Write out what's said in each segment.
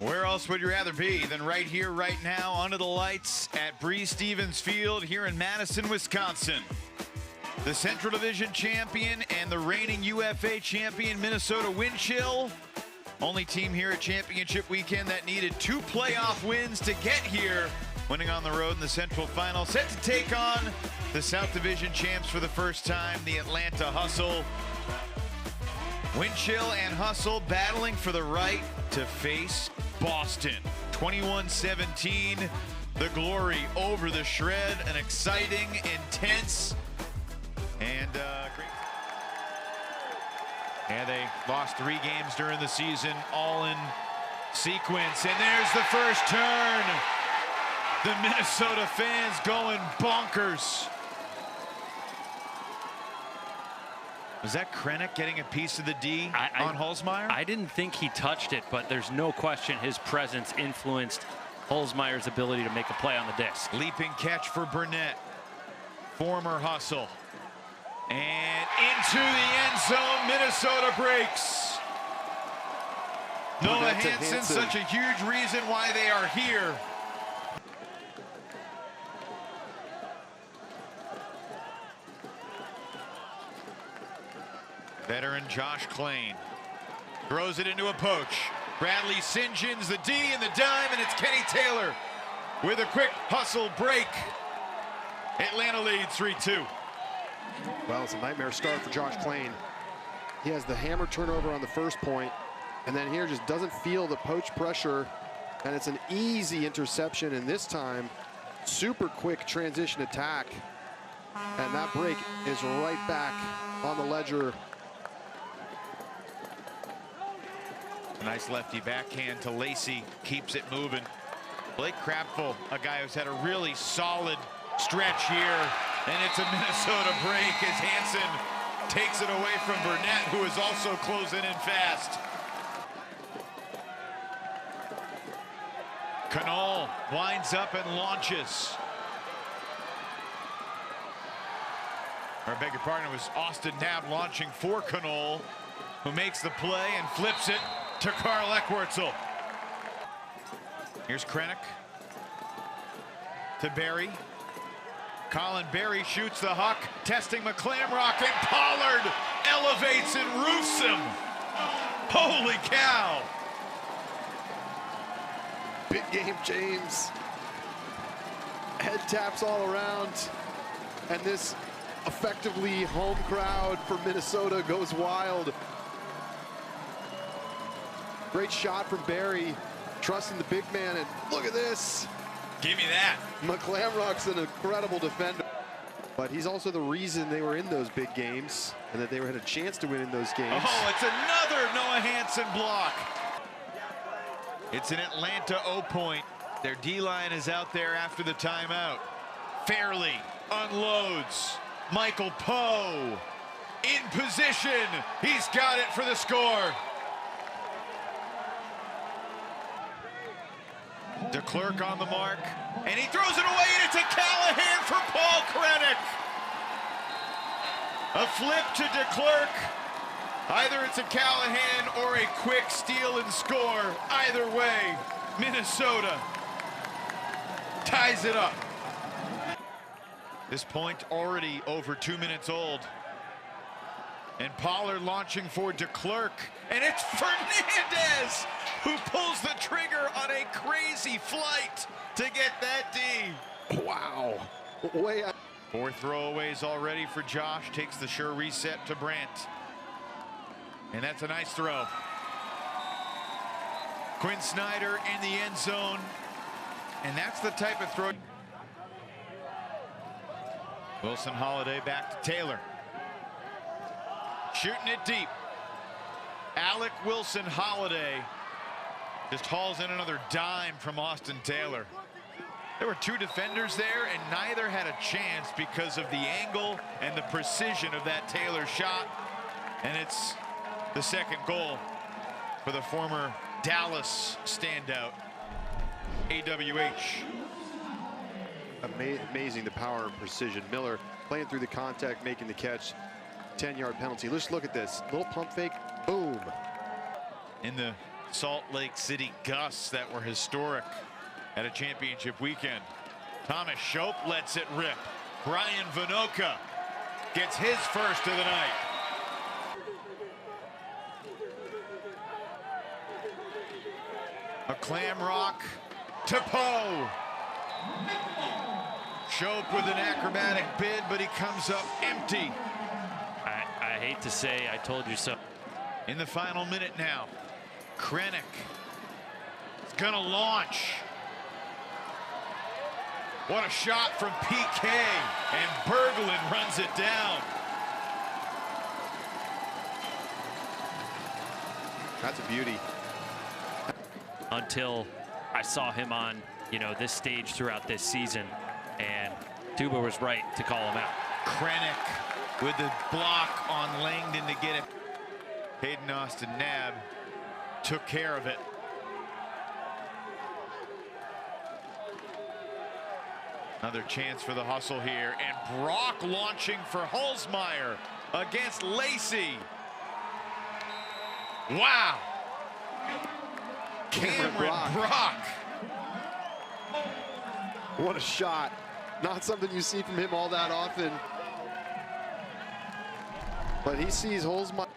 Where else would you rather be than right here, right now, under the lights at Breese Stevens Field here in Madison, Wisconsin? The Central Division champion and the reigning UFA champion Minnesota Wind Chill. Only team here at championship weekend that needed 2 playoff wins to get here. Winning on the road in the Central Final. Set to take on the South Division champs for the first time, the Atlanta Hustle. Wind Chill and Hustle battling for the right to face Boston. 21-17, the glory over the shred. An exciting, intense, and great. Yeah, they lost 3 games during the season, all in sequence. And there's the first turn. The Minnesota fans going bonkers. Was that Krennic getting a piece of the D on Holzmeyer? I didn't think he touched it, but there's no question his presence influenced Holzmeyer's ability to make a play on the disc. Leaping catch for Burnett, former Hustle. And into the end zone, Minnesota breaks. Noah Hansen, such a huge reason why they are here. Veteran Josh Klain throws it into a poach. Bradley Sinjins the D and the dime, and it's Kenny Taylor with a quick hustle break. Atlanta leads 3-2. Well, it's a nightmare start for Josh Klain. He has the hammer turnover on the first point, and then here just doesn't feel the poach pressure, and it's an easy interception, and this time, super quick transition attack. And that break is right back on the ledger. A nice lefty backhand to Lacey, keeps it moving. Blake Crapful, a guy who's had a really solid stretch here, and it's a Minnesota break as Hansen takes it away from Burnett, who is also closing in fast. Canal winds up and launches. Or beg your pardon, it was Austin Knapp launching for Canal, who makes the play and flips it to Carl Eckwurzel. Here's Krennic to Berry. Colin Berry shoots the huck, testing McClamrock, and Pollard elevates and roofs him. Holy cow! Big game, James. Head taps all around, and this effectively home crowd for Minnesota goes wild. Great shot from Berry, trusting the big man, and look at this. Give me that. McClamrock's an incredible defender, but he's also the reason they were in those big games and that they had a chance to win in those games. Oh, it's another Noah Hansen block. It's an Atlanta O-point. Their D-line is out there after the timeout. Fairley unloads. Michael Poe in position. He's got it for the score. DeClerc on the mark, and he throws it away, and it's a Callahan for Paul Krennic. A flip to DeClerc. Either it's a Callahan or a quick steal and score. Either way, Minnesota ties it up. This point already over 2 minutes old. And Pollard launching for DeClerc, and it's Fernandez who pulls the trigger on a crazy flight to get that D. Wow. Way out. 4 throwaways already for Josh. Takes the sure reset to Brandt. And that's a nice throw. Quinn Snyder in the end zone. And that's the type of throw. Wilson Holiday back to Taylor. Shooting it deep. Alec Wilson Holiday just hauls in another dime from Austin Taylor. There were 2 defenders there, and neither had a chance because of the angle and the precision of that Taylor shot. And it's the second goal for the former Dallas standout, AWH. Amazing the power and precision. Miller playing through the contact, making the catch. 10-yard penalty. Let's look at this. Little pump fake. Boom. In the Salt Lake City gusts that were historic at a championship weekend. Thomas Shope lets it rip. Brian Vinoka gets his first of the night. A clam rock to Poe. Shope with an acrobatic bid, but he comes up empty. I hate to say I told you so. In the final minute now, Krennic is gonna launch. What a shot from PK, and Berglund runs it down. That's a beauty. Until I saw him on, this stage throughout this season, and Tuba was right to call him out. Krennic with the block on Langdon to get it. Hayden Austin Nab took care of it. Another chance for the hustle here, and Brock launching for Holzmeyer against Lacey. Wow. Cameron Brock. What a shot. Not something you see from him all that often. But he sees Holzmeyer.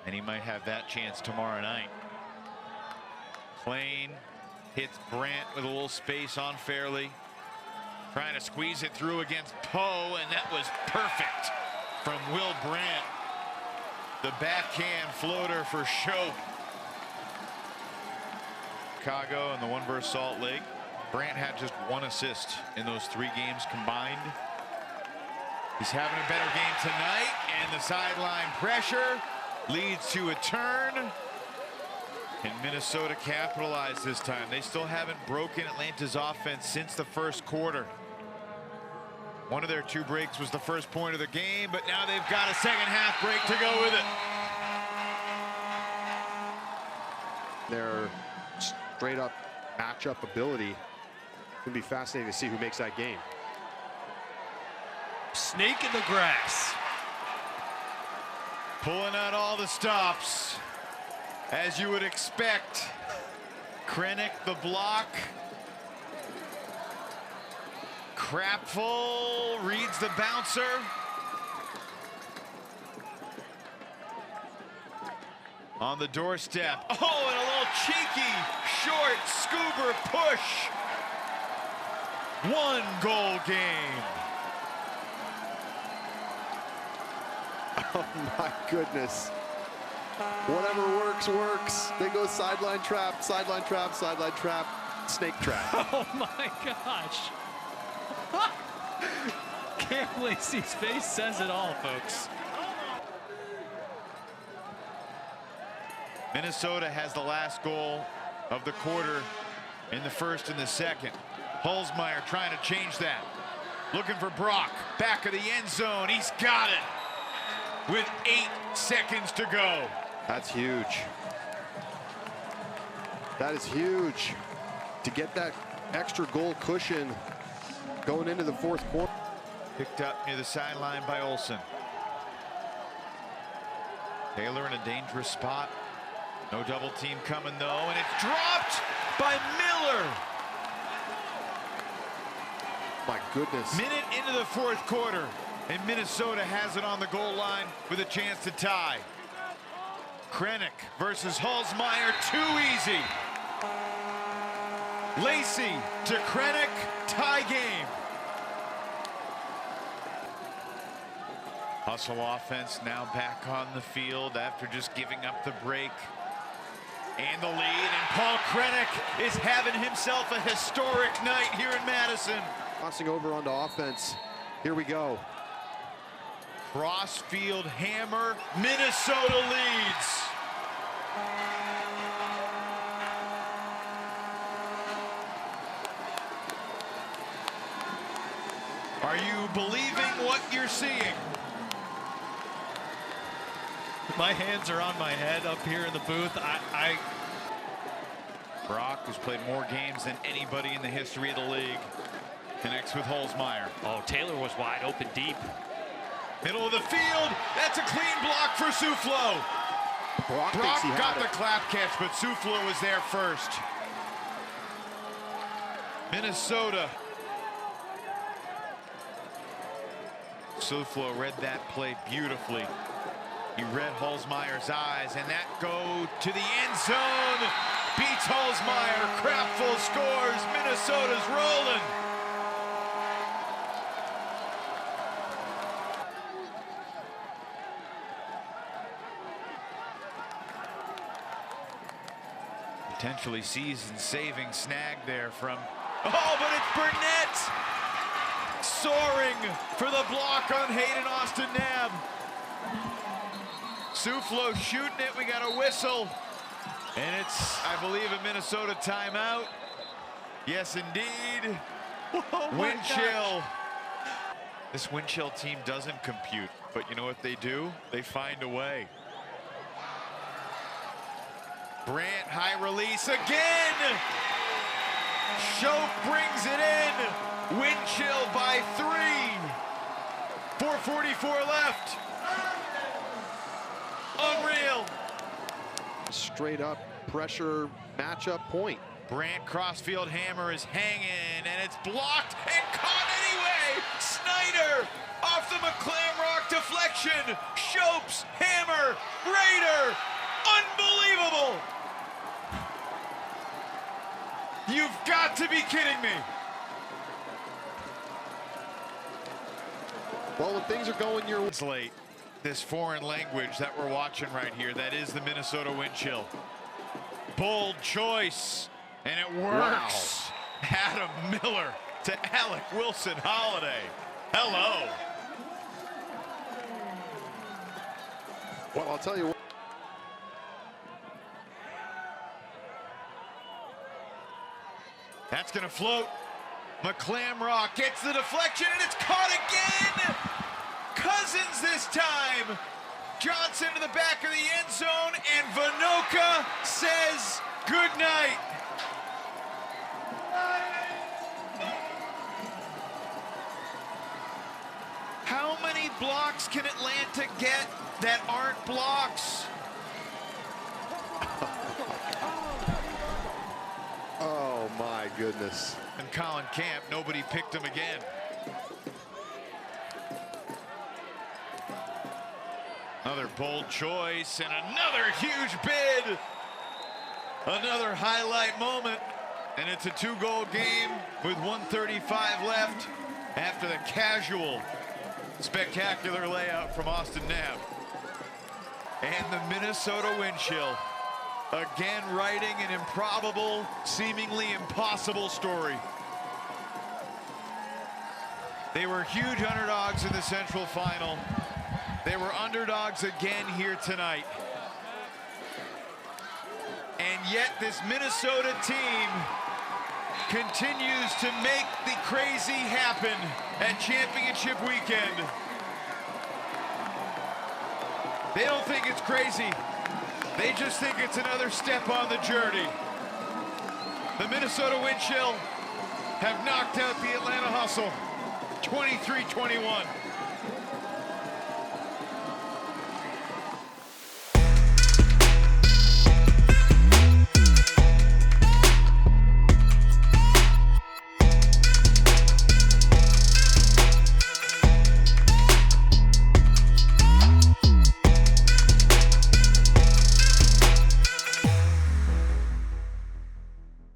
And he might have that chance tomorrow night. Plain hits Brandt with a little space on Fairley. Trying to squeeze it through against Poe, and that was perfect from Will Brandt. The backhand floater for Shope. Chicago and the one versus Salt Lake. Brandt had just 1 assist in those 3 games combined. He's having a better game tonight, and the sideline pressure leads to a turn. And Minnesota capitalized this time. They still haven't broken Atlanta's offense since the first quarter. One of their 2 breaks was the first point of the game, but now they've got a second half break to go with it. Their straight up matchup ability. It's gonna be fascinating to see who makes that game. Snake in the grass. Pulling out all the stops, as you would expect. Krennic the block. Crapful reads the bouncer. On the doorstep. Oh, and a little cheeky short scuba push. 1 goal game. Oh my goodness. Whatever works, works. They go sideline trap, sideline trap, sideline trap, snake trap. Oh my gosh. Cam Lacey's face says it all, folks. Minnesota has the last goal of the quarter in the first and the second. Holzmeyer trying to change that. Looking for Brock, back of the end zone. He's got it with 8 seconds to go. That's huge. That is huge. To get that extra goal cushion going into the 4th quarter. Picked up near the sideline by Olsen. Taylor in a dangerous spot. No double team coming though, and it's dropped by Miller. My goodness. Minute into the 4th quarter, and Minnesota has it on the goal line with a chance to tie. Krennic versus Holzmeyer, too easy. Lacey to Krennic, tie game. Hustle offense now back on the field after just giving up the break and the lead, and Paul Krennic is having himself a historic night here in Madison. Crossing over onto offense. Here we go. Crossfield hammer, Minnesota leads. Are you believing what you're seeing? My hands are on my head up here in the booth. Brock, who's played more games than anybody in the history of the league, connects with Holzmeyer. Oh, Taylor was wide open deep. Middle of the field, that's a clean block for Soufflo. Brock Brock thinks he got had the it. clap catch, but Soufflot was there first. Minnesota. Soufflot read that play beautifully. He read Holzmeyer's eyes, and that go to the end zone. Beats Holzmeyer. Kraftful scores. Minnesota's rolling. Potentially season-saving snag there from... Oh, but it's Burnett! Soaring for the block on Hayden Austin Nab. Soufflot shooting it. We got a whistle. And it's, I believe, a Minnesota timeout. Yes, indeed. Oh Wind chill. This wind chill team doesn't compute, but you know what they do? They find a way. Brant, high release again. Shope brings it in. Wind chill by 3. 4:44 left. Unreal. Straight up pressure matchup point. Brant crossfield hammer is hanging, and it's blocked and caught anyway. Snyder off the McClamrock deflection. Shope's hammer. Raider. Unbelievable. You've got to be kidding me. Well, when things are going your way. Translate this foreign language that we're watching right here. That is the Minnesota wind chill. Bold choice, and it works. Wow. Adam Miller to Alec Wilson Holiday. Hello. Well, I'll tell you what. That's gonna float. McClamrock gets the deflection, and it's caught again. Cousins this time. Johnson to the back of the end zone, and Vinoka says good night. How many blocks can Atlanta get that aren't blocks? Oh my goodness. And Colin Camp, nobody picked him again. Another bold choice and another huge bid. Another highlight moment. And it's a 2-goal game with 1:35 left after the casual, spectacular layout from Austin Nab. And the Minnesota wind chill. Again, writing an improbable, seemingly impossible story. They were huge underdogs in the Central Final. They were underdogs again here tonight. And yet this Minnesota team continues to make the crazy happen at championship weekend. They don't think it's crazy. They just think it's another step on the journey. The Minnesota wind chill have knocked out the Atlanta Hustle 23-21.